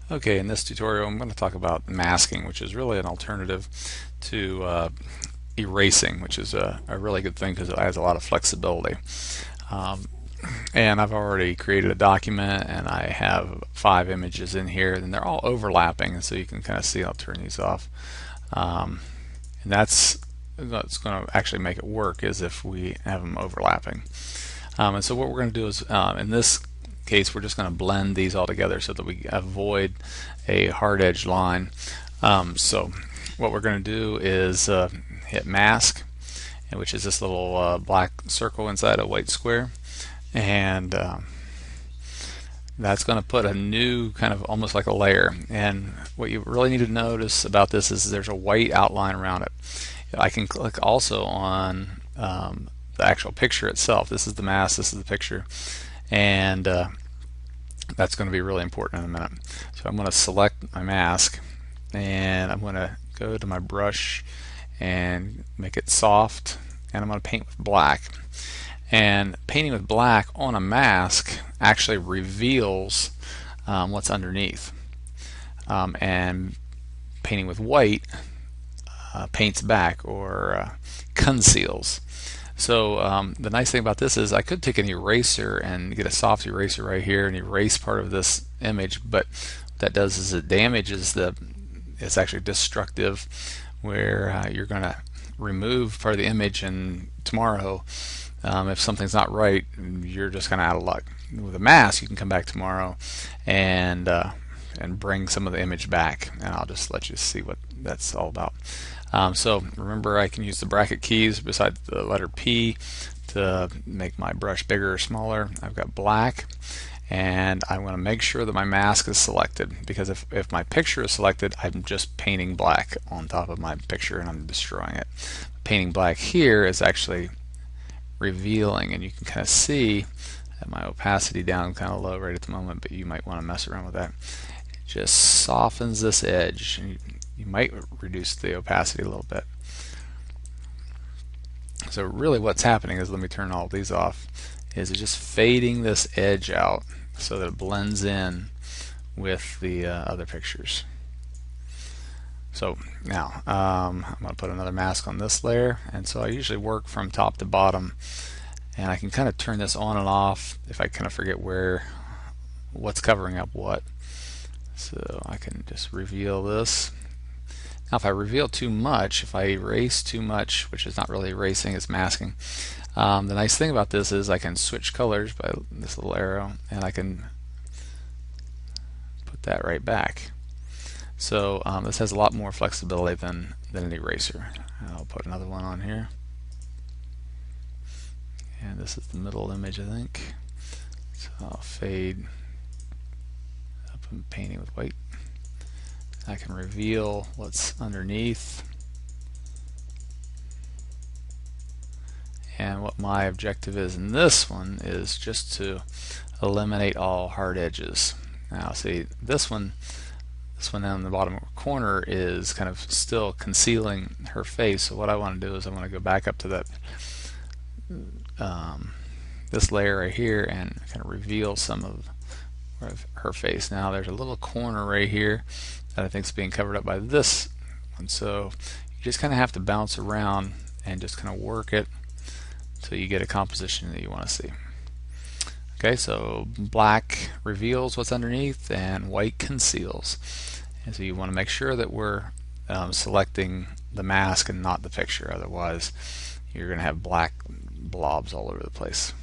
Okay, in this tutorial I'm going to talk about masking, which is really an alternative to erasing, which is a really good thing because it has a lot of flexibility. Um, and I've already created a document and I have 5 images in here and they're all overlapping, and so you can kind of see. I'll turn these off. And that's what's going to actually make it work, is if we have them overlapping. And so what we're going to do is, in this case, we're just going to blend these all together so that we avoid a hard edge line. So what we're going to do is hit mask, which is this little black circle inside a white square, and that's going to put a new kind of almost like a layer. And what you really need to notice about this is there's a white outline around it. I can click also on the actual picture itself. This is the mask, this is the picture, and that's going to be really important in a minute. So I'm going to select my mask and I'm going to go to my brush and make it soft, and I'm going to paint with black. And painting with black on a mask actually reveals what's underneath, and painting with white paints back, or conceals. So the nice thing about this is I could take an eraser and get a soft eraser right here and erase part of this image, but what that does is it damages it's actually destructive, where you're going to remove part of the image, and tomorrow if something's not right, you're just kind of out of luck. With a mask you can come back tomorrow and bring some of the image back, and I'll just let you see what that's all about. So remember, I can use the bracket keys beside the letter P to make my brush bigger or smaller. I've got black, and I want to make sure that my mask is selected, because if my picture is selected, I'm just painting black on top of my picture and I'm destroying it. Painting black here is actually revealing, and you can kind of see that my opacity down kind of low right at the moment, but you might want to mess around with that. It just softens this edge, and you might reduce the opacity a little bit. So really what's happening is, let me turn all these off, is it's just fading this edge out so that it blends in with the other pictures. So now I'm going to put another mask on this layer, and so I usually work from top to bottom, and I can kind of turn this on and off if I kind of forget what's covering up what. So I can just reveal this. Now if I reveal too much, if I erase too much, which is not really erasing, it's masking, the nice thing about this is I can switch colors by this little arrow, and I can put that right back. So this has a lot more flexibility than an eraser. I'll put another one on here, and this is the middle image, I think. So I'll fade up and painting with white. I can reveal what's underneath, and what my objective is in this one is just to eliminate all hard edges. Now see, this one down in the bottom corner is kind of still concealing her face. So what I want to do is I want to go back up to that this layer right here and kind of reveal some of her face. Now there's a little corner right here that I think is being covered up by this one. So you just kind of have to bounce around and just kind of work it until you get a composition that you want to see. Okay, so black reveals what's underneath and white conceals. And so you want to make sure that we're selecting the mask and not the picture, otherwise you're going to have black blobs all over the place.